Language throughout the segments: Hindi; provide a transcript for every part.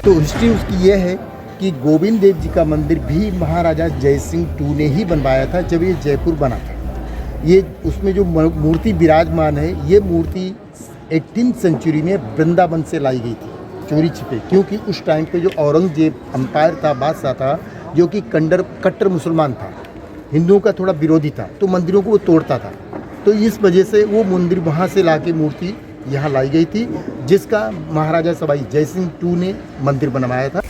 तो हिस्ट्री उसकी ये है कि गोविंद देव जी का मंदिर भी महाराजा जय सिंह टू ने ही बनवाया था जब ये जयपुर बना था। ये उसमें जो मूर्ति विराजमान है, ये मूर्ति 18th सेंचुरी में वृंदावन से लाई गई थी चोरी छिपे, क्योंकि उस टाइम पे जो औरंगजेब अंपायर था, बादशाह था, जो कि कट्टर मुसलमान था, हिंदुओं का थोड़ा विरोधी था, तो मंदिरों को वो तोड़ता था। तो इस वजह से वो मंदिर वहाँ से ला के मूर्ति यहाँ लाई गई थी, जिसका महाराजा सवाई जय सिंह टू ने मंदिर बनवाया था।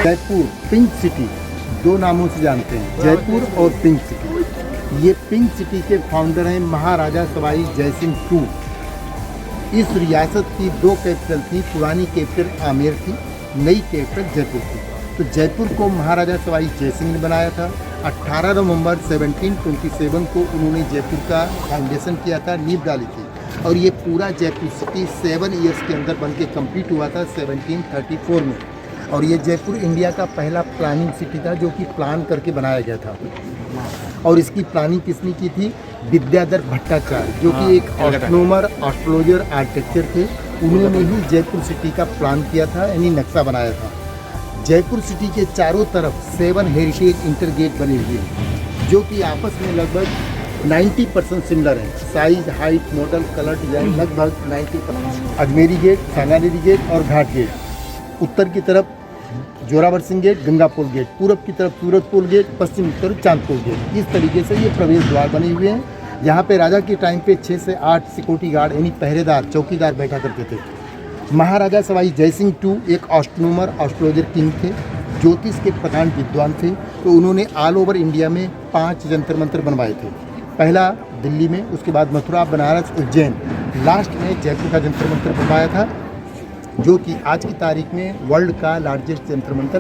जयपुर पिंक सिटी दो नामों से जानते हैं, जयपुर और पिंक सिटी। ये पिंक सिटी के फाउंडर हैं महाराजा सवाई जय सिंह टू। इस रियासत की दो कैपिटल थी, पुरानी कैपिटल आमेर थी, नई कैपिटल जयपुर थी। तो जयपुर को महाराजा सवाई जय सिंह ने बनाया था। 18 नवंबर 1727 को उन्होंने जयपुर का फाउंडेशन किया था, नींव डाली थी, और ये पूरा जयपुर सिटी 7 ईयर्स के अंदर बन के कम्प्लीट हुआ था 1734 में। और ये जयपुर इंडिया का पहला प्लानिंग सिटी था जो कि प्लान करके बनाया गया था। और इसकी प्लानिंग किसने की थी? विद्याधर भट्टाचार्य, जो कि एक एस्ट्रोनॉमर, एस्ट्रोलॉजर, आर्किटेक्चर थे। उन्होंने ही जयपुर सिटी का प्लान किया था, यानी नक्शा बनाया था। जयपुर सिटी के चारों तरफ 7 हेरिटेज इंटरगेट बने हुए हैं, जो कि आपस में लगभग 90% सिमिलर है। Size, height, model, colour, design लगभग 90%। अजमेरी गेट, सांगानेरी गेट और घाट गेट। उत्तर की तरफ जोरावर सिंह गेट, गंगापुर गेट। पूरब की तरफ सूरजपुर गेट, पश्चिम की तरफ चांदपुर गेट। इस तरीके से ये प्रवेश द्वार बने हुए हैं। यहाँ पे राजा के टाइम पे 6 से 8 सिक्योरिटी गार्ड यानी पहरेदार, चौकीदार बैठा करते थे। महाराजा सवाई जय सिंह टू एक एस्ट्रोनॉमर, एस्ट्रोलॉजर किंग थे, ज्योतिष के प्रकांड विद्वान थे। तो उन्होंने ऑल ओवर इंडिया में 5 जंतर मंत्र बनवाए थे। पहला दिल्ली में, उसके बाद मथुरा, बनारस, उज्जैन, लास्ट में जयपुर का जंतर मंत्र बनवाया था, जो कि आज की तारीख में वर्ल्ड का लार्जेस्ट जंतर मंत्र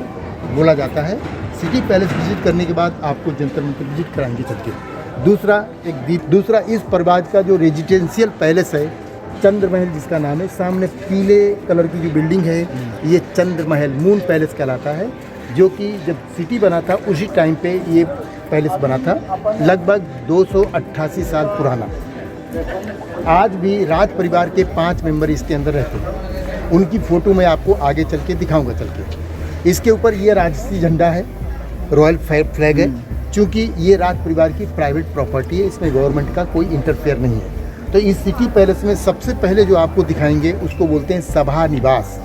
बोला जाता है। सिटी पैलेस विजिट करने के बाद आपको जंतर मंत्र विजिट कराएंगे चल के। दूसरा इस परिवार का जो रेजिडेंशियल पैलेस है, चंद्र महल जिसका नाम है, सामने पीले कलर की जो बिल्डिंग है, ये चंद्र महल मून पैलेस कहलाता है, जो कि जब सिटी बना था उसी टाइम पे ये पैलेस बना था, लगभग 288 साल पुराना। आज भी राज परिवार के 5 मेंबर इसके अंदर रहते हैं। उनकी फ़ोटो मैं आपको आगे चल के दिखाऊंगा चल के। इसके ऊपर ये राजसी झंडा है, रॉयल फ्लैग है, क्योंकि ये राज परिवार की प्राइवेट प्रॉपर्टी है, इसमें गवर्नमेंट का कोई इंटरफेयर नहीं है। तो इस सिटी पैलेस में सबसे पहले जो आपको दिखाएंगे उसको बोलते हैं सभा निवास।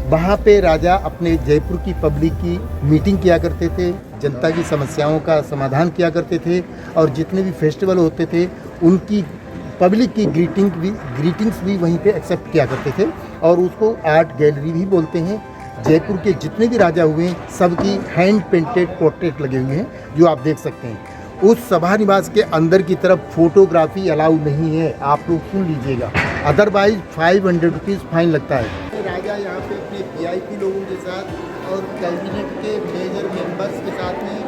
वहाँ पे राजा अपने जयपुर की पब्लिक की मीटिंग किया करते थे, जनता की समस्याओं का समाधान किया करते थे, और जितने भी फेस्टिवल होते थे उनकी पब्लिक की ग्रीटिंग्स भी वहीं पे एक्सेप्ट किया करते थे, और उसको आर्ट गैलरी भी बोलते हैं। जयपुर के जितने भी राजा हुए हैं सबकी हैंड पेंटेड पोर्ट्रेट लगे हुए हैं, जो आप देख सकते हैं। उस सभा निवास के अंदर की तरफ फोटोग्राफी अलाउ नहीं है, आप लोग सुन लीजिएगा, अदरवाइज 500 रुपीज़ फाइन लगता है। राजा यहाँ पे अपने VIP लोगों के साथ और कैबिनेट के मेजर मेंबर्स के साथ में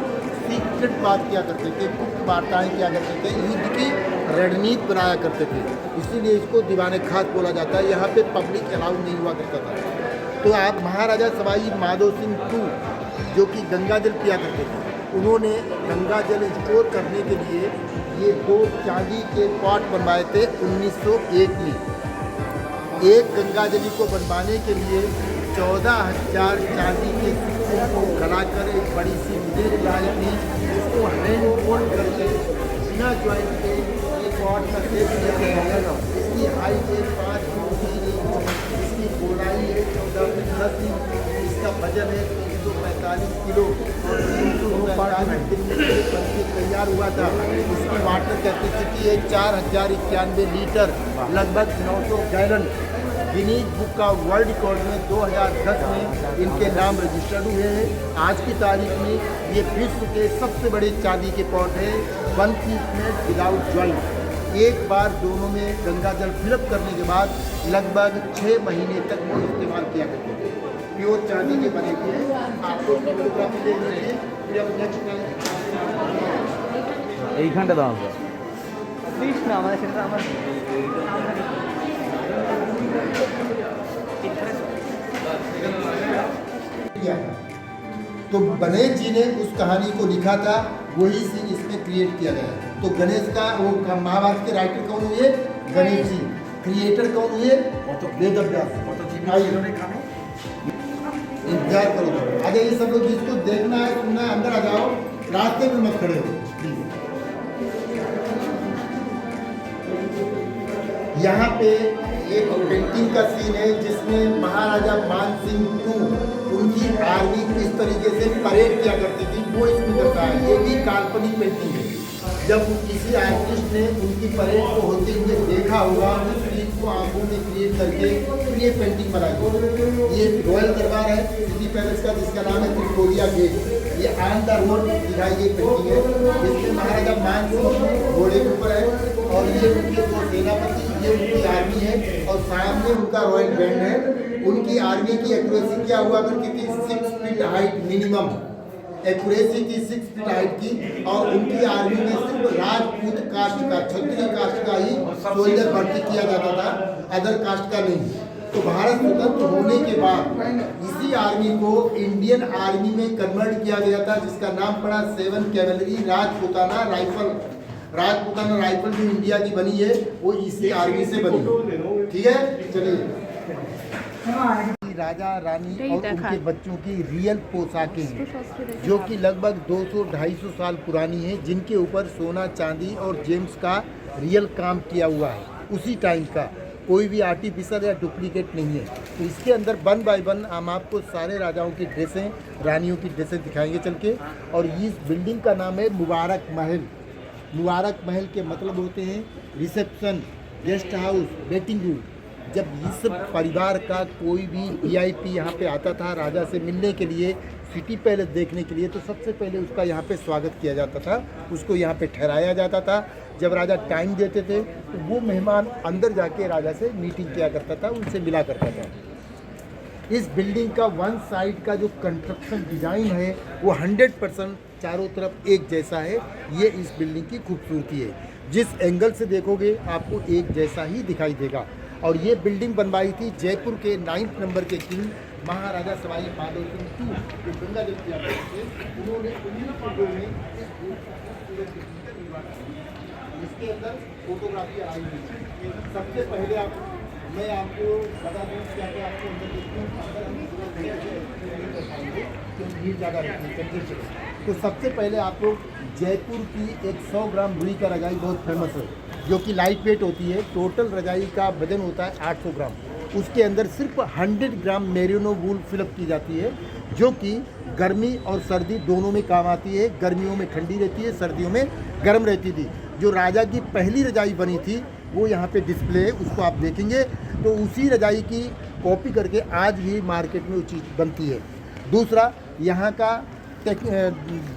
सीक्रेट बात किया करते थे, गुप्त वार्ताएँ किया करते थे, युद्ध की रणनीति बनाया करते थे, इसीलिए इसको दीवाने खास बोला जाता है। यहाँ पे पब्लिक अलाउ नहीं हुआ करता था। तो आप महाराजा सवाई माधो सिंह टू, जो कि गंगा जल पिया करते थे, उन्होंने गंगा जल स्टोर करने के लिए ये 2 चांदी के पॉट बनवाए थे 1901 में। एक गंगाजली को बनवाने के लिए 14,000 चांदी के सिक्कों को गलाकर एक बड़ी सी मिल लाई थी, जिसको हैंड फोल्ड करके बिना ज्वाइंट के एक पॉट का शेप दिया गया। इसकी हाइट है 5 फुट, इसकी गोलाई है 14 फीट 10 इंच, इसका वजन है 345 किलो और 345 दिन में बन के तैयार हुआ था। इसकी वाटर कैपेसिटी है 4,091 लीटर, लगभग 900 गैलन। गिनीज बुक का वर्ल्ड रिकॉर्ड में 2010 में इनके नाम रजिस्टर्ड हुए हैं। आज की तारीख में ये विश्व के सबसे बड़े चांदी के पॉट है, 1 पीस में विदाउट ज्वाइंट। एक बार दोनों में गंगा जल फिलअप करने के बाद लगभग 6 महीने तक वो इस्तेमाल किया करते थे। प्योर चांदी के बने हुए हैं। आप लोग फोटोग्राफी देख लीजिए, फिर अब नेक्स्ट এইখানটা দাম किया था। तो गणेश जी ने उस कहानी को लिखा था, वही सीन इसमें क्रिएट किया गया है। तो गणेश का वो महाभारत के राइटर कौन हुए? गणेश जी। क्रिएटर कौन हुए? वेद व्यास। इंतजार करो, आ जाइए सब लोग, जिसको देखना है सुनना है अंदर आ जाओ, रास्ते में मत खड़े हो। यहाँ पे एक पेंटिंग का सीन है जिसमें महाराजा मानसिंह II उनकी आर्मी किस तरीके से परेड किया करती थी, वो इसमें करता है। ये भी काल्पनिक पेंटिंग है। जब किसी आर्टिस्ट ने उनकी परेड को होते हुए देखा होगा, उस सीन को आंखों में क्रिएट करके फिर ये पेंटिंग बनाई। ये रॉयल दरबार है सिटी पैलेस का, जिसका नाम है विक्टोरिया गेट। ये ऑन द रोड दिखाई गई पेंटिंग है, जिसमें महाराजा मानसिंह घोड़े के ऊपर है और ये उनके 2 सेनापति, ये उनकी आर्मी है और सामने उनका रॉयल बैंड है। उनकी आर्मी की एक्यूरेसी क्या हुआ करती थी? 6 फीट हाइट मिनिमम एक्यूरेसी थी, 6 फीट हाइट की। और उनकी आर्मी में सिर्फ राजपूत कास्ट का, क्षत्रिय कास्ट का ही सोल्जर भर्ती किया जाता था, अदर कास्ट का नहीं। तो भारत स्वतंत्र होने के बाद इसी आर्मी को इंडियन आर्मी में कन्वर्ट किया गया था, जिसका नाम पड़ा 7 cavalry Rajputana rifle. Rajputana rifle जो इंडिया की बनी है वो इसी आर्मी से बनी। ठीक है, चलिए। राजा रानी और उनके बच्चों की रियल पोशाकें हैं, जो कि लगभग 200-250 साल पुरानी हैं, जिनके ऊपर सोना चांदी और जेम्स का रियल काम किया हुआ है, उसी टाइम का। कोई भी आर्टिफिशियल या डुप्लीकेट नहीं है। तो इसके अंदर 1 बाय 1 हम आपको सारे राजाओं की ड्रेसें, रानियों की ड्रेसें दिखाएंगे चल के। और इस बिल्डिंग का नाम है मुबारक महल। मुबारक महल के मतलब होते हैं reception, guest house, waiting room. जब इस परिवार का कोई भी VIP यहाँ पे आता था राजा से मिलने के लिए, सिटी पैलेस देखने के लिए, तो सबसे पहले उसका यहाँ पे स्वागत किया जाता था, उसको यहाँ पे ठहराया जाता था। जब राजा टाइम देते थे तो वो मेहमान अंदर जाके राजा से मीटिंग किया करता था, उनसे मिला करता था। इस बिल्डिंग का 1 साइड का जो कंस्ट्रक्शन डिज़ाइन है वो 100% चारों तरफ एक जैसा है। ये इस बिल्डिंग की खूबसूरती है। जिस एंगल से देखोगे आपको एक जैसा ही दिखाई देगा। और ये बिल्डिंग बनवाई थी जयपुर के 9th नंबर के किंग महाराजा सवाई माधव सिंह II, जो गंगा जल की यात्रा थे। उन्होंने 1902 में इसके अंदर फोटोग्राफी आई हुई। सबसे पहले मैं आपको बता दूँ क्या क्या आपको अंदर भीड़ ज़्यादा रहती है। तो सबसे पहले आपको जयपुर की एक 100 ग्राम रुई का रजाई बहुत फेमस है, जो कि लाइट वेट होती है। टोटल रजाई का वजन होता है 800 ग्राम। उसके अंदर सिर्फ 100 ग्राम मेरिनो वूल फिलअप की जाती है, जो कि गर्मी और सर्दी दोनों में काम आती है। गर्मियों में ठंडी रहती है, सर्दियों में गर्म रहती थी। जो राजा की पहली रजाई बनी थी वो यहाँ पे डिस्प्ले है, उसको आप देखेंगे तो उसी रजाई की कॉपी करके आज भी मार्केट में वो चीज़ बनती है। दूसरा, यहाँ का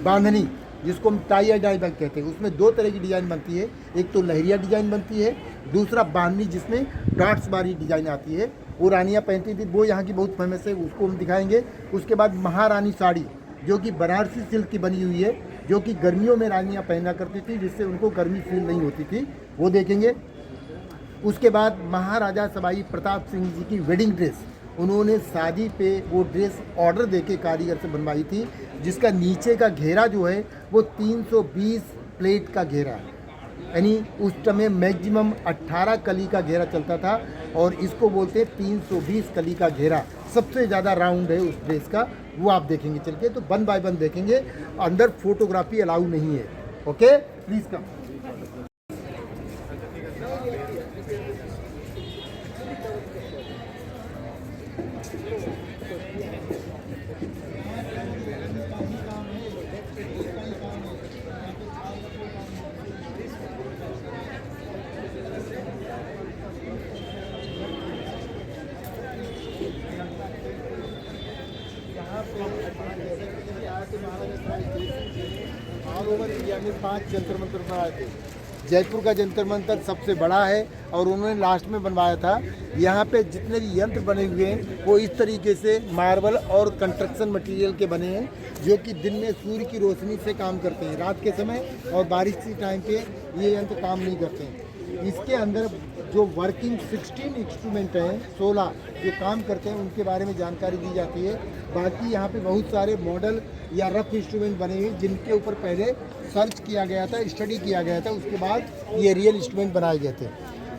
बांधनी, जिसको हम टाई या डाई बैग कहते हैं, उसमें 2 तरह की डिज़ाइन बनती है। एक तो लहरिया डिज़ाइन बनती है, दूसरा बांधनी जिसमें डॉट्स वाली डिज़ाइन आती है, वो रानियाँ पहनती थी, वो यहाँ की बहुत फेमस है, उसको हम दिखाएंगे। उसके बाद महारानी साड़ी, जो कि बनारसी सिल्क की बनी हुई है, जो कि गर्मियों में रानियाँ पहना करती थी, जिससे उनको गर्मी फील नहीं होती थी, वो देखेंगे। उसके बाद महाराजा सवाई प्रताप सिंह जी की वेडिंग ड्रेस, उन्होंने शादी पे वो ड्रेस ऑर्डर देके कारीगर से बनवाई थी, जिसका नीचे का घेरा जो है वो 320 प्लेट का घेरा है। यानी उस समय मैक्सिमम 18 कली का घेरा चलता था और इसको बोलते हैं 320 कली का घेरा। सबसे ज़्यादा राउंड है उस ड्रेस का, वो आप देखेंगे चल के। तो वन बाय वन देखेंगे, अंदर फोटोग्राफी अलाउ नहीं है। Okay, please come. All over India में 5 जंतर मंतर बनाए थे। जयपुर का जंतर मंतर सबसे बड़ा है और उन्होंने लास्ट में बनवाया था। यहाँ पे जितने भी यंत्र बने हुए हैं वो इस तरीके से मार्बल और कंस्ट्रक्शन मटेरियल के बने हैं, जो कि दिन में सूर्य की रोशनी से काम करते हैं, रात के समय और बारिश के टाइम पे ये यंत्र काम नहीं करते हैं। इसके अंदर जो वर्किंग 16 इंस्ट्रूमेंट हैं, 16 जो काम करते हैं, उनके बारे में जानकारी दी जाती है। बाकी यहाँ पे बहुत सारे मॉडल या रफ इंस्ट्रूमेंट बने हुए जिनके ऊपर पहले सर्च किया गया था, स्टडी किया गया था, उसके बाद ये रियल इंस्ट्रूमेंट बनाए गए थे।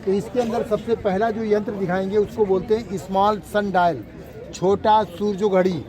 तो इसके अंदर सबसे पहला जो यंत्र दिखाएंगे उसको बोलते हैं स्मॉल सन डायल, छोटा सूरज घड़ी।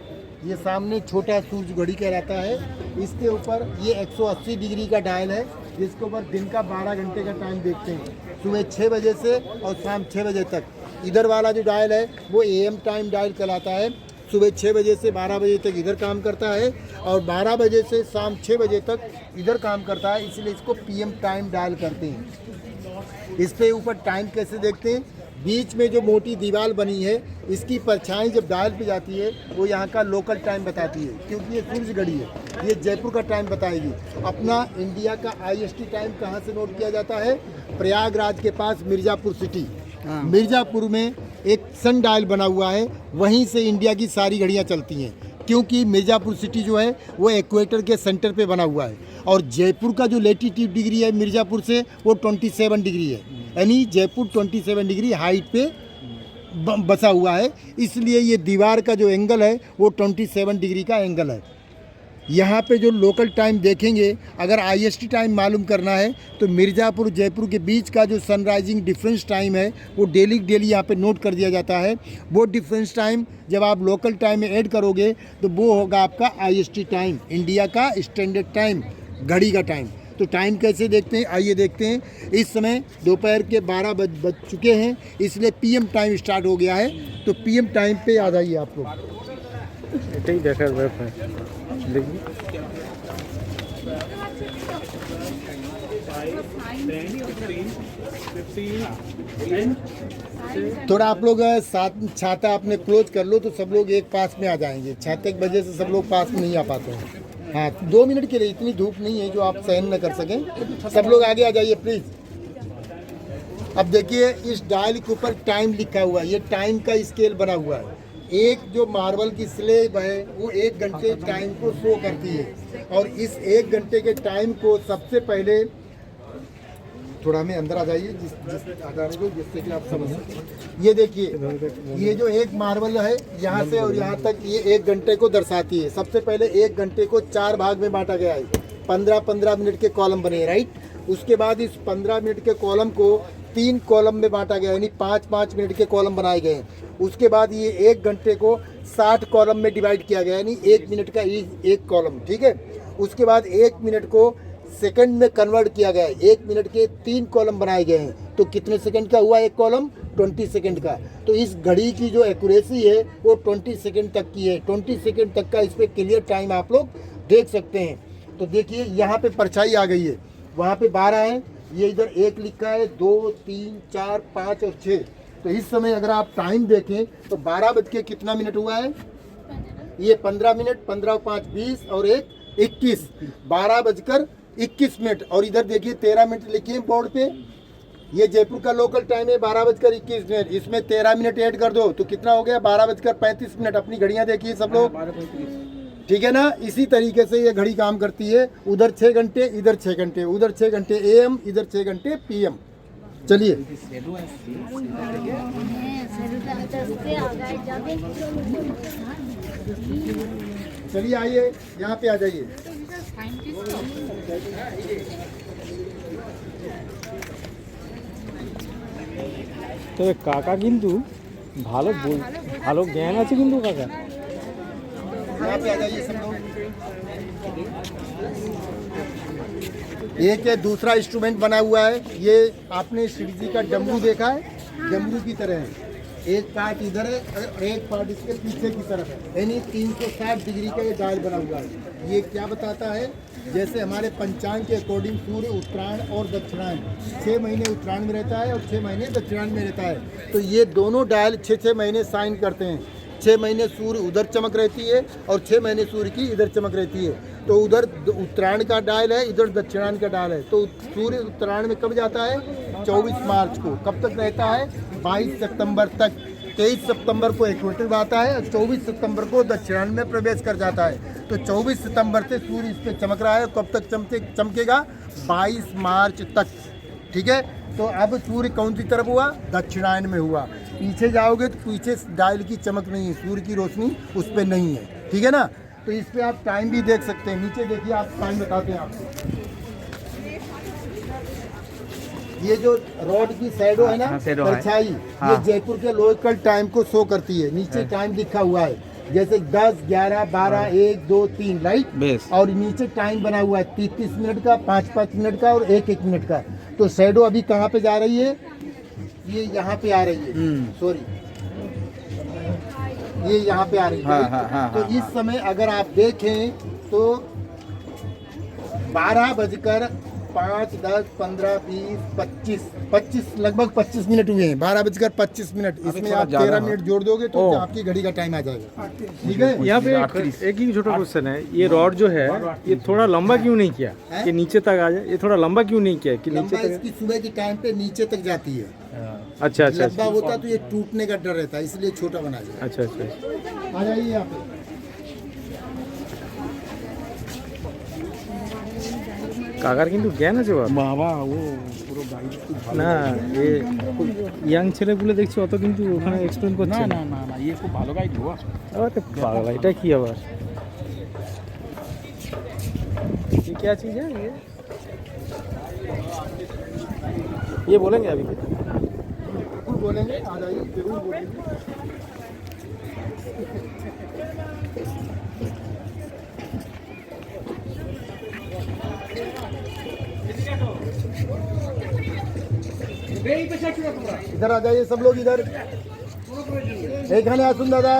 ये सामने छोटा सूरज घड़ी कहलाता है। इसके ऊपर ये 180 डिग्री का डायल है, जिसके ऊपर दिन का 12 घंटे का टाइम देखते हैं, सुबह 6 बजे से और शाम 6 बजे तक। इधर वाला जो डायल है वो AM टाइम डायल कहलाता है, सुबह 6 बजे से 12 बजे तक इधर काम करता है और 12 बजे से शाम 6 बजे तक इधर काम करता है, इसलिए इसको PM टाइम डायल करते हैं। इसके ऊपर टाइम कैसे देखते हैं, बीच में जो मोटी दीवार बनी है इसकी परछाई जब डायल पे जाती है वो यहाँ का लोकल टाइम बताती है, क्योंकि ये सूरज घड़ी है, ये जयपुर का टाइम बताएगी। अपना इंडिया का IST टाइम कहाँ से नोट किया जाता है, प्रयागराज के पास मिर्ज़ापुर सिटी, मिर्ज़ापुर में एक सन डायल बना हुआ है, वहीं से इंडिया की सारी घड़ियाँ चलती हैं, क्योंकि मिर्ज़ापुर सिटी जो है वो इक्वेटर के सेंटर पे बना हुआ है। और जयपुर का जो लेटीट्यूड डिग्री है मिर्ज़ापुर से वो 27 डिग्री है, यानी जयपुर 27 डिग्री हाइट पे बसा हुआ है, इसलिए ये दीवार का जो एंगल है वो 27 डिग्री का एंगल है। यहाँ पे जो लोकल टाइम देखेंगे, अगर IST टाइम मालूम करना है तो मिर्ज़ापुर जयपुर के बीच का जो सनराइजिंग डिफरेंस टाइम है वो डेली यहाँ पे नोट कर दिया जाता है। वो डिफरेंस टाइम जब आप लोकल टाइम में ऐड करोगे तो वो होगा आपका IST टाइम, इंडिया का स्टैंडर्ड टाइम, घड़ी का टाइम। तो टाइम कैसे देखते हैं, आइए देखते हैं। इस समय दोपहर के 12 बज चुके हैं, इसलिए PM टाइम स्टार्ट हो गया है। तो PM टाइम पे आ जाइए आप लोग। थोड़ा आप लोग साथ छाता अपने क्लोज कर लो तो सब लोग एक पास में आ जाएंगे। छाते की वजह से सब लोग पास में नहीं आ पाते हैं। हाँ, 2 मिनट के लिए, इतनी धूप नहीं है जो आप सहन न कर सकें। सब लोग आगे आ जाइए प्लीज़। अब देखिए इस डायल के ऊपर टाइम लिखा हुआ है, ये टाइम का स्केल बना हुआ है। एक जो मार्बल की स्लेब है वो 1 घंटे टाइम को शो करती है, और इस 1 घंटे के टाइम को सबसे पहले, थोड़ा में अंदर आ जाइए जिससे कि आप समझ सकें। ये देखिए, ये जो एक मार्बल है यहाँ से और यहाँ तक, ये 1 घंटे को दर्शाती है। सबसे पहले 1 घंटे को 4 भाग में बांटा गया है, 15-15 मिनट के कॉलम बने, राइट। उसके बाद इस 15 मिनट के कॉलम को 3 कॉलम में बांटा गया, यानी 5-5 मिनट के कॉलम बनाए गए हैं। उसके बाद ये 1 घंटे को 60 कॉलम में डिवाइड किया गया, यानी 1 मिनट का एक कॉलम, ठीक है। उसके बाद 1 मिनट को सेकंड में कन्वर्ट किया गया है, 1 मिनट के 3 कॉलम बनाए गए हैं। तो कितने सेकंड का हुआ एक कॉलम, 20 सेकंड का। तो इस घड़ी की जो एक्यूरेसी है वो 20 सेकंड तक की है। 20 सेकंड तक का इस पर क्लियर टाइम आप लोग देख सकते हैं। तो देखिए यहाँ पे परछाई आ गई है, वहाँ पे 12 है, ये इधर 1 लिखा है, 2, 3, 4, 5 और 6। तो इस समय अगर आप टाइम देखें तो 12 बज के कितना मिनट हुआ है, ये 15 मिनट, 15 और 5 20 और 1 21, 12 बजकर 21 मिनट। और इधर देखिए 13 मिनट लिखिए बोर्ड पे, ये जयपुर का लोकल टाइम है 12 बजकर 21 मिनट। इसमें 13 मिनट ऐड कर दो तो कितना हो गया, 12 बजकर 35 मिनट। अपनी घड़ियां देखिए सब लोग, ठीक है ना। इसी तरीके से ये घड़ी काम करती है। उधर 6 घंटे, इधर 6 घंटे, उधर 6 घंटे AM, इधर 6 घंटे PM। चलिए चलिए आइए यहाँ पे आ जाइए। তবে কাকা কিন্তু ভালো ভালো জ্ঞান আছে কিন্তু কাকা। यहाँ पे आ जाइए सब लोग। एक ये दूसरा इंस्ट्रूमेंट बना हुआ है, ये आपने श्री जी का डमरू देखा है, डमरू की तरह है। एक पार्ट इधर है और एक पार्ट इसके पीछे की तरफ है, यानी 360 डिग्री का ये डायल बना हुआ है। ये क्या बताता है, जैसे हमारे पंचांग के अकॉर्डिंग सूर्य उत्तरायण और दक्षिणायन 6 महीने उत्तरायण में रहता है और 6 महीने दक्षिणायन में रहता है। तो ये दोनों डायल 6-6 महीने साइन करते हैं। 6 महीने सूर्य उधर चमक रहती है और 6 महीने सूर्य की इधर चमक रहती है। तो उधर उत्तरायण का डायल है, इधर दक्षिणायन का डायल है। तो सूर्य उत्तरायण में कब जाता है, 24 मार्च को। कब तक रहता है, 22 सितंबर तक। 23 सितंबर को इक्वेटर में आता है और 24 सितंबर को दक्षिणायन में प्रवेश कर जाता है। तो 24 सितंबर से सूर्य इस पर चमक रहा है। कब तक चमकेगा, 22 मार्च तक। ठीक है, तो अब सूर्य कौन सी तरफ हुआ, दक्षिणायन में हुआ। पीछे जाओगे तो पीछे डायल की चमक नहीं है, सूर्य की रोशनी उस पर नहीं है। ठीक है ना, तो इस पे आप टाइम भी देख सकते हैं। नीचे देखिए, आप टाइम बताते हैं आपको। ये जो रोड की शैडो है ना, परछाई, ये जयपुर के लोकल टाइम को शो करती है। नीचे टाइम लिखा हुआ है, जैसे 10, 11, 12, 1, 2, 3 राइट। और नीचे टाइम बना हुआ है 30 मिनट का, 5-5 मिनट का और 1-1 मिनट का। तो शैडो अभी कहाँ पे जा रही है, ये यहाँ पे आ रही है, सॉरी ये यहाँ पे आ रही है। तो इस समय अगर आप देखें तो 12:05, 10, 15, 20, 25 लगभग 25 मिनट हुए हैं। 12:25 मिनट। इसमें आप 13 मिनट जोड़ दोगे तो आपकी घड़ी का टाइम आ जाएगा। ठीक है, यहाँ पे एक ही छोटा क्वेश्चन है, ये रॉड जो है ये थोड़ा लंबा क्यों नहीं किया कि नीचे तक आ जाए, ये थोड़ा लंबा क्यों नहीं किया कि नीचे तक? इसकी सुबह के टाइम पे नीचे तक जाती है। अच्छा अच्छा लंबा होता तो ये टूटने का डर रहता है, इसलिए छोटा बना दिया। अच्छा अच्छा। आ जाइए यहाँ पे। কাকার কিন্তু জ্ঞান আছে বাবা, ও পুরো না এ ইয়াং ছেলেগুলো দেখছি অত কিন্তু ওখানে এক্সপ্লেন করছে না। না না ये খুব ভালো গাইড हुआ। আরে পাগল, এটা কি আবার, ये क्या चीज है ये बोलेंगे अभी? बिल्कुल बोलेंगे, आ जाइए, जरूर बोलेंगे। इधर आ जाइए सब लोग, इधर एक खाने आसुन दादा।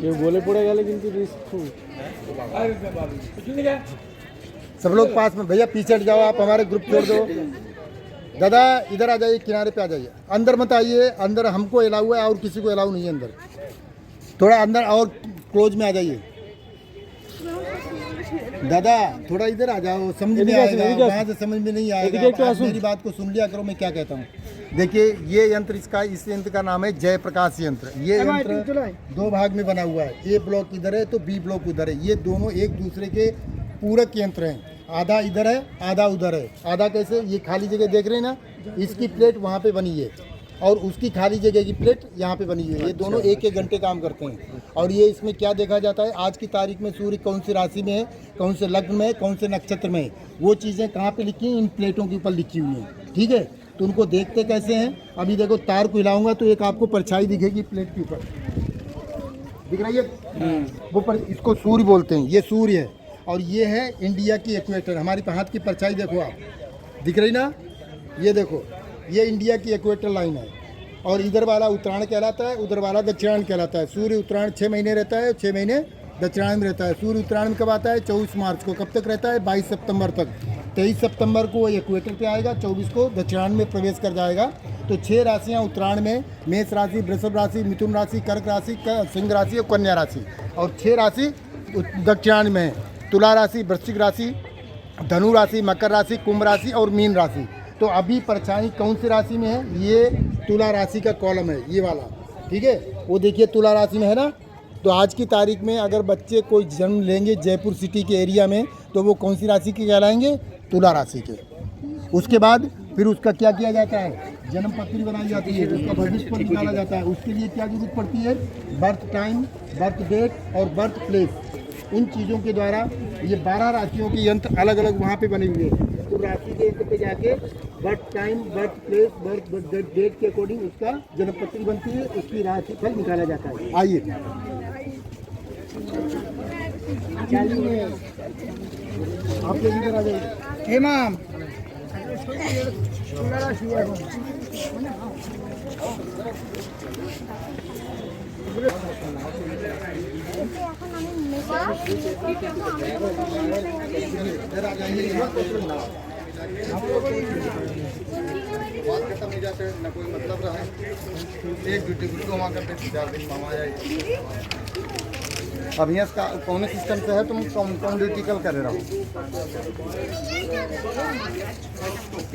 কেউ বলে পড়ে গেলে কিন্তু রিস্ক খুব। सब लोग पास में, भैया पीछे हट जाओ, आप हमारे ग्रुप छोड़ दो। दादा इधर आ जाइए, किनारे पे आ जाइए, अंदर मत आइए। अंदर हमको अलाउ है और किसी को अलाउ नहीं है अंदर। थोड़ा अंदर और क्लोज में आ जाइए। दादा थोड़ा इधर आ जाओ, समझ में आएगा, वहाँ से समझ में नहीं आएगा। मेरी बात को सुन लिया करो, मैं क्या कहता हूँ। देखिए ये यंत्र, इस यंत्र का नाम है जय प्रकाश यंत्र। ये यंत्र 2 भाग में बना हुआ है, ए ब्लॉक इधर है तो बी ब्लॉक उधर है। ये दोनों एक दूसरे के पूरक यंत्र हैं। आधा इधर है, आधा उधर है। आधा कैसे, ये खाली जगह देख रहे हैं ना, इसकी प्लेट वहाँ पे बनी है और उसकी खाली जगह की प्लेट यहाँ पे बनी हुई है। ये दोनों 1-1 घंटे काम करते हैं। और ये इसमें क्या देखा जाता है, आज की तारीख में सूर्य कौन सी राशि में है, कौन से लग्न में है, कौन से नक्षत्र में है, वो चीज़ें कहाँ पे लिखी हैं, इन प्लेटों के ऊपर लिखी हुई हैं। ठीक है, तो उनको देखते कैसे हैं, अभी देखो तार को हिलाऊंगा तो एक आपको परछाई दिखेगी प्लेट के ऊपर, दिख रही है वो पर, इसको सूर्य बोलते हैं। ये सूर्य है और ये है इंडिया की इक्वेटर। हमारी हाथ की परछाई देखो आप, दिख रही ना, ये देखो, ये इंडिया की इक्वेटर लाइन है। और इधर वाला उत्तरायण कहलाता है, उधर वाला दक्षिणायन कहलाता है। सूर्य उत्तरायण 6 महीने रहता है, 6 महीने दक्षिणायन में रहता है। सूर्य उत्तरायण में कब आता है, 24 मार्च को। कब तक रहता है, 22 सितंबर तक। 23 सितंबर को इक्वेटर पे आएगा, 24 को दक्षिणायन में प्रवेश कर जाएगा। तो 6 राशियाँ उत्तरायण में, मेष राशि, वृषभ राशि, मिथुन राशि, कर्क राशि, सिंह राशि और कन्या राशि। और 6 राशि दक्षिणायन में है, तुला राशि, वृश्चिक राशि, धनु राशि, मकर राशि, कुंभ राशि और मीन राशि। तो अभी परछाई कौन सी राशि में है, ये तुला राशि का कॉलम है, ये वाला ठीक है। वो देखिए तुला राशि में है ना, तो आज की तारीख में अगर बच्चे कोई जन्म लेंगे जयपुर सिटी के एरिया में तो वो कौन सी राशि के कहलाएंगे? तुला राशि के। उसके बाद फिर उसका क्या किया जाता है? जन्म पत्री बनाई जाती है, उसका भविष्य पर निकाला जाता है। उसके लिए क्या जरूरत पड़ती है? बर्थ टाइम, बर्थ डेट और बर्थ प्लेस। इन चीज़ों के द्वारा ये 12 राशियों के यंत्र अलग अलग वहाँ पे बने हुए हैं। तो राशि के यंत्र पे जाके birth time, birth place, birth date के अकॉर्डिंग उसका जन्म पत्री बनती है, उसकी राशि फल निकाला जाता है। आइए आप लोग इधर आ जाइए। हे मैम, बात खत्म हो जाते न कोई मतलब रहा। एक ड्यूटी को वहाँ करते 4 दिन मामा जाए। अब यहाँ का कौन सिस्टम से है, तुम कौन ड्यूटी कल करे रहो,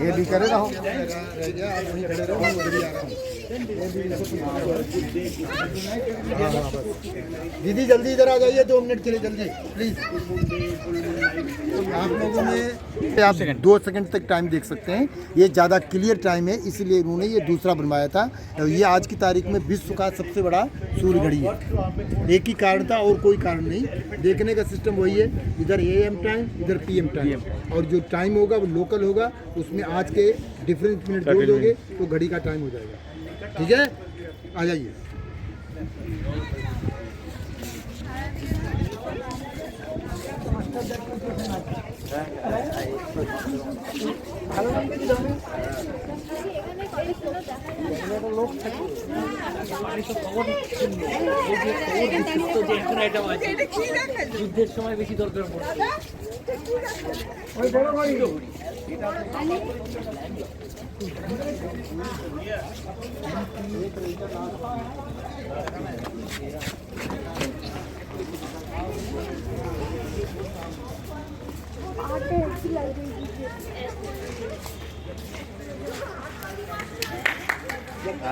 ये भी करे रहो, रह गया आप वहीं खड़े रहो, उधर ही आ रहा हूँ। दीदी जल्दी इधर आ जाइए, 2 मिनट के लिए जल्दी प्लीज। आप लोगों ने आप 2 सेकंड तक टाइम देख सकते हैं, ये ज़्यादा क्लियर टाइम है इसलिए इन्होंने ये दूसरा बनवाया था। ये आज की तारीख में विश्व का सबसे बड़ा सूर्य घड़ी है। एक ही कारण था और कोई कारण नहीं, देखने का सिस्टम वही है। इधर AM टाइम, इधर PM टाइम, और जो टाइम होगा वो लोकल होगा, उसमें आज के डिफरेंट मिनट जोड़ दोगे तो घड़ी का टाइम हो जाएगा। ठीक है, आ जाइए। যুদ্ধের সময় বেশি দরকার পড়ছে।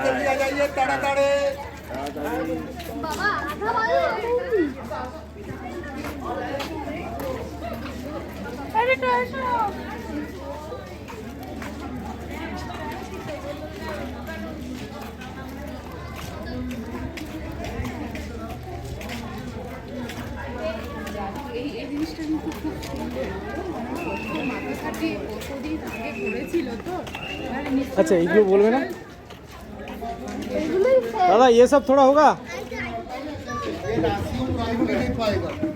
जल्दी आ जाइए, ताड़े এই জিনিসটা কিন্তু খুব সুন্দর, মাথা খাটিয়ে কতদিন আগে করেছিল তো। अच्छा ये बोलবে ना दादा, ये सब थोड़ा होगा।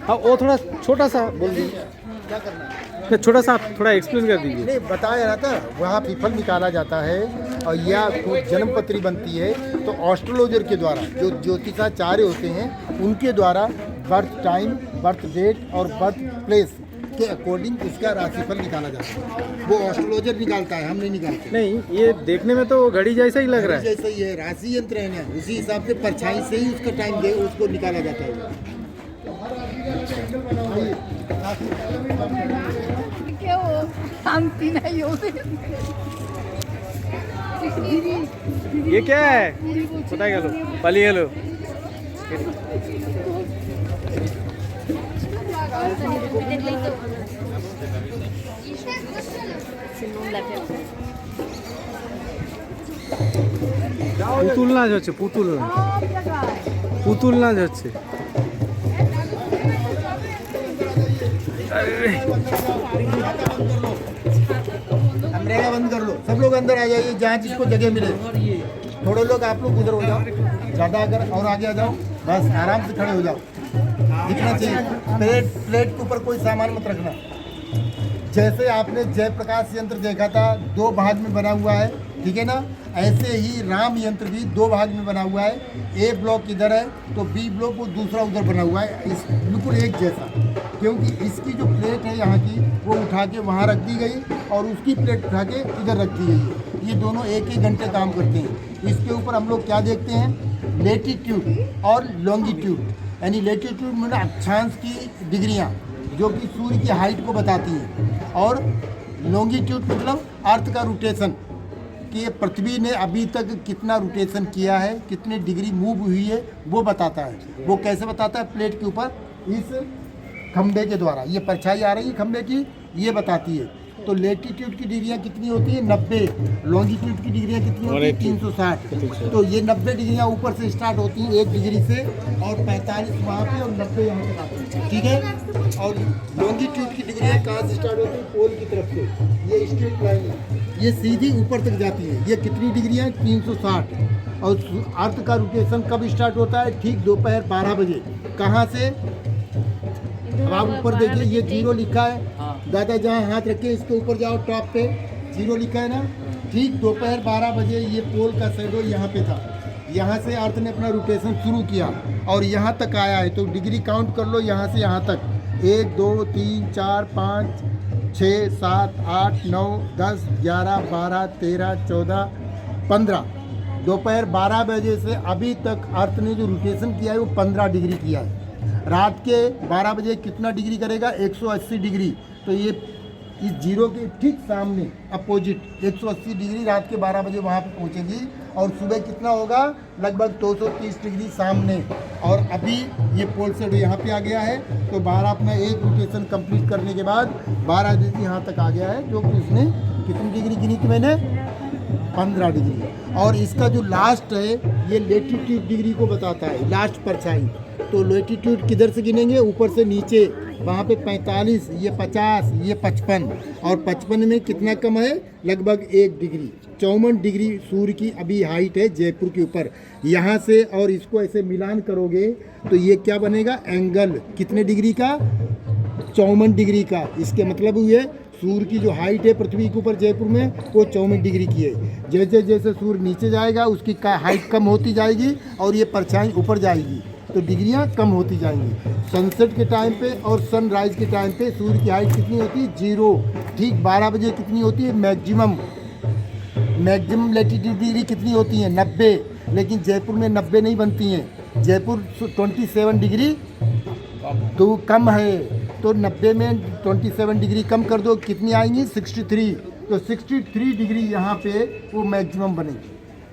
हाँ वो थोड़ा छोटा सा बोल दीजिए, क्या करना है? नहीं छोटा सा आप थोड़ा एक्सप्लेन कर दीजिए। नहीं बताया रहा था, वहाँ पीपल निकाला जाता है और या कोई जन्म पत्री बनती है तो ऑस्ट्रोलॉजर के द्वारा, जो ज्योतिषाचार्य होते हैं उनके द्वारा बर्थ टाइम, बर्थ डेट और बर्थ प्लेस के अकॉर्डिंग उसका राशिफल निकाला जाता है। वो ऑस्ट्रोलॉजर निकालता है, हम नहीं निकालते। नहीं ये देखने में तो घड़ी जैसा ही लग रहा है। जैसा ही है, राशि यंत्र है ना, उसी हिसाब से परछाई से ही उसका टाइम दे उसको निकाला जाता है। কেউ শান্তি নাই ওদের। ये क्या है? কোথায় গেল? পালিয়ে গেল। পুতুল নাচ হচ্ছে, পুতুল নাচ হচ্ছে। अमरेगा बंद कर लो, सब लोग अंदर आ जाइए जहाँ जिसको जगह मिले। थोड़े लोग आप लोग उधर हो जाओ, ज़्यादा अगर और आगे आ जाओ, बस आराम से खड़े हो जाओ, दिखना चाहिए। प्लेट के ऊपर कोई सामान मत रखना। जैसे आपने जयप्रकाश यंत्र देखा था 2 भाग में बना हुआ है, ठीक है ना, ऐसे ही राम यंत्र भी 2 भाग में बना हुआ है। A ब्लॉक इधर है तो B ब्लॉक वो दूसरा उधर बना हुआ है, इस बिल्कुल एक जैसा। क्योंकि इसकी जो प्लेट है यहाँ की वो उठा के वहाँ रख दी गई और उसकी प्लेट उठा के इधर रख दी गई है। ये दोनों एक ही घंटे काम करते हैं। इसके ऊपर हम लोग क्या देखते हैं? लेटीट्यूड और लॉन्गिट्यूड, यानी लेटीट्यूड में अक्षांश की डिग्रियाँ जो कि सूर्य की हाइट को बताती हैं, और लॉन्गिट्यूड मतलब अर्थ का रोटेशन, कि पृथ्वी ने अभी तक कितना रोटेशन किया है, कितनी डिग्री मूव हुई है, वो बताता है। वो कैसे बताता है? प्लेट के ऊपर इस खंबे के द्वारा, ये परछाई आ रही है खंबे की, ये बताती है। तो लेटीट्यूड की डिग्रियाँ कितनी होती है? 90। लॉन्गिट्यूड की डिग्रियाँ कितनी होती है? 360। तो ये 90 डिग्रियाँ ऊपर से स्टार्ट होती हैं 1 डिग्री से, और 45 वहाँ पे और 90 यहाँ पे आती है, ठीक है। और लॉन्गिट्यूड की डिग्रियाँ कहाँ से स्टार्ट होती है? पोल की तरफ से। ये स्ट्रेट लाइन है, ये सीधी ऊपर तक जाती है। ये कितनी डिग्रियाँ? 360। और अर्थ का रोटेशन कब स्टार्ट होता है? ठीक दोपहर 12 बजे। कहाँ से? अब आप ऊपर देखिए, ये 0 लिखा है। दादा जहाँ हाथ रखे इसके ऊपर जाओ, टॉप पे 0 लिखा है ना। ठीक दोपहर 12 बजे ये पोल का शैडो यहाँ पे था। यहाँ से अर्थ ने अपना रोटेशन शुरू किया और यहाँ तक आया है। तो डिग्री काउंट कर लो यहाँ से यहाँ तक। 1 2 3 4 5 6 7 8 9 10 11 12 13 14 15। दोपहर 12 बजे से अभी तक अर्थ ने जो रोटेशन किया है वो 15 डिग्री किया है। रात के 12 बजे कितना डिग्री करेगा? 180 डिग्री। तो ये इस 0 के ठीक सामने अपोजिट 180 डिग्री रात के 12 बजे वहाँ पे पहुँचेगी। और सुबह कितना होगा? लगभग 230 डिग्री सामने। और अभी ये पोल सेट यहाँ पे आ गया है। तो 12 अपना एक रोटेशन कंप्लीट करने के बाद 12 डिग्री यहाँ तक आ गया है, जो कि इसने कितनी डिग्री गिनी थी मैंने? 15 डिग्री। और इसका जो लास्ट है ये लेटीट्यूड डिग्री को बताता है, लास्ट परछाई। तो लेटीट्यूड किधर से गिनेंगे? ऊपर से नीचे। वहाँ पे 45, ये 50, ये 55। और 55 में कितना कम है? लगभग 1 डिग्री। 54 डिग्री सूर्य की अभी हाइट है जयपुर के ऊपर। यहाँ से और इसको ऐसे मिलान करोगे तो ये क्या बनेगा? एंगल कितने डिग्री का? 54 डिग्री का। इसके मतलब हुए सूर्य की जो हाइट है पृथ्वी के ऊपर जयपुर में वो 54 डिग्री की है। जैसे जैसे सूर्य नीचे जाएगा उसकी हाइट कम होती जाएगी और ये परछाई ऊपर जाएगी, तो डिग्रियां कम होती जाएंगी। सनसेट के टाइम पे और सनराइज के टाइम पे सूर्य की हाइट कितनी होती है? 0। ठीक 12 बजे कितनी होती है? मैक्सिमम लेटीट्यूड डिग्री कितनी होती है? 90। लेकिन जयपुर में 90 नहीं बनती हैं। जयपुर 27 डिग्री तो कम है। तो 90 में 27 डिग्री कम कर दो, कितनी आएंगी? 63। तो 63 डिग्री यहाँ पे वो मैक्सिमम बनेगी,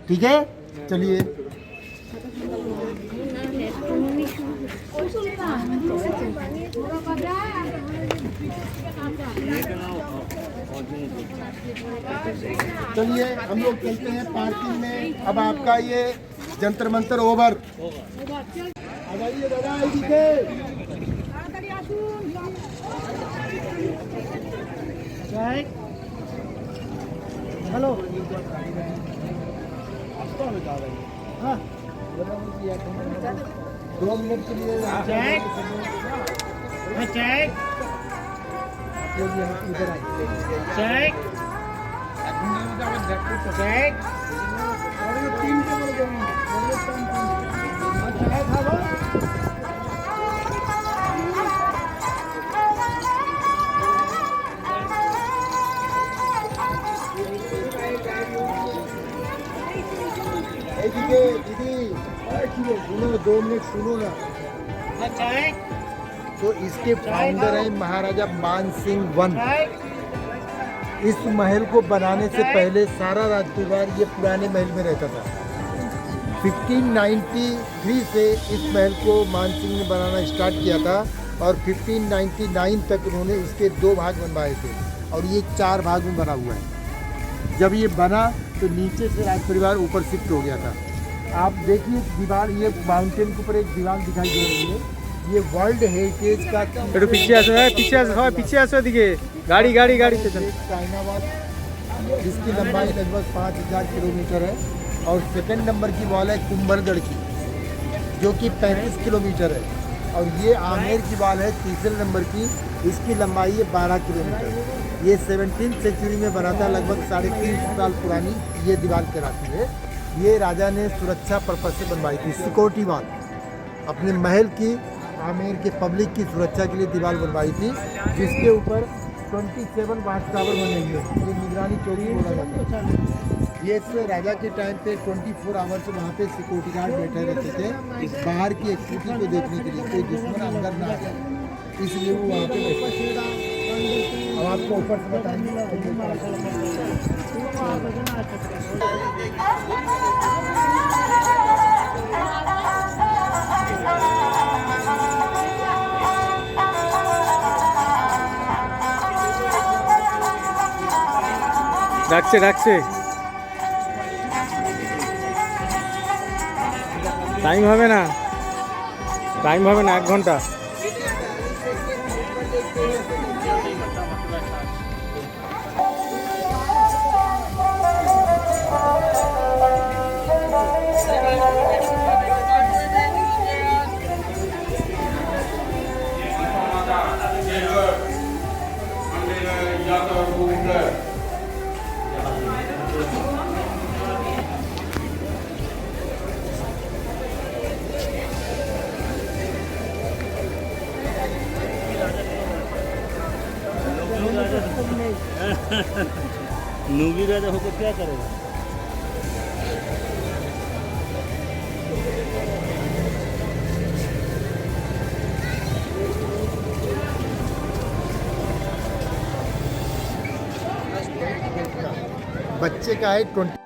ठीक है। चलिए चलिए हम लोग चलते हैं पार्किंग में। अब आपका ये जंतर मंतर ओवर। अब आइए दादा, हेलो। हाँ 2 मिनट के लिए चेक। इधर आइए। चेक। और ये 3 के बोल दो। दीदी सुनो, 2 मिनट सुनो ना। तो इसके फाउंडर हैं महाराजा मान सिंह वन। इस महल को बनाने से पहले सारा राजकुमार ये पुराने महल में रहता था। 1593 से इस महल को मान सिंह ने बनाना स्टार्ट किया था और 1599 तक उन्होंने इसके 2 भाग बनवाए थे और ये 4 भाग में बना हुआ है। जब ये बना तो नीचे से राज परिवार ऊपर शिफ्ट हो गया था। आप देखिए दीवार, ये माउंटेन के ऊपर एक दीवार दिखाई दे रही है। ये वर्ल्ड हेरिटेज का पीछे आसो दिखे गाड़ी पे चल। चाइना वॉल, जिसकी लंबाई लगभग 5000 किलोमीटर है। और सेकंड नंबर की वॉल है कुंभलगढ़ की, जो कि 35 किलोमीटर है। और ये आमेर की वॉल है तीसरे नंबर की, इसकी लंबाई है 12 किलोमीटर। ये 17वीं सेंचुरी में बना था, लगभग 350 साल पुरानी ये दीवार कहलाती है। ये राजा ने सुरक्षा पर्पज से बनवाई थी, सिक्योरिटी वॉल। अपने महल की, आमेर के पब्लिक की सुरक्षा के लिए दीवार बनवाई थी, जिसके ऊपर 27 वाच टावर बने हुए। ये निगरानी चौकी बोला जाता है। ये राजा के टाइम पे 24 आवर्स वहाँ पे सिक्योरिटी गार्ड बैठे रहते थे बाहर की एक्टिविटी को देखने के लिए, कोई दुश्मन अंदर ना आ जाए, इसलिए वो वहाँ पे बैठे। अब आपको ऊपर से बताएंगे। ডাকছে ডাকছে, টাইম হবে না, টাইম হবে না, 1 ঘন্টা। नूबी राजा होकर क्या करेगा? बच्चे का है 20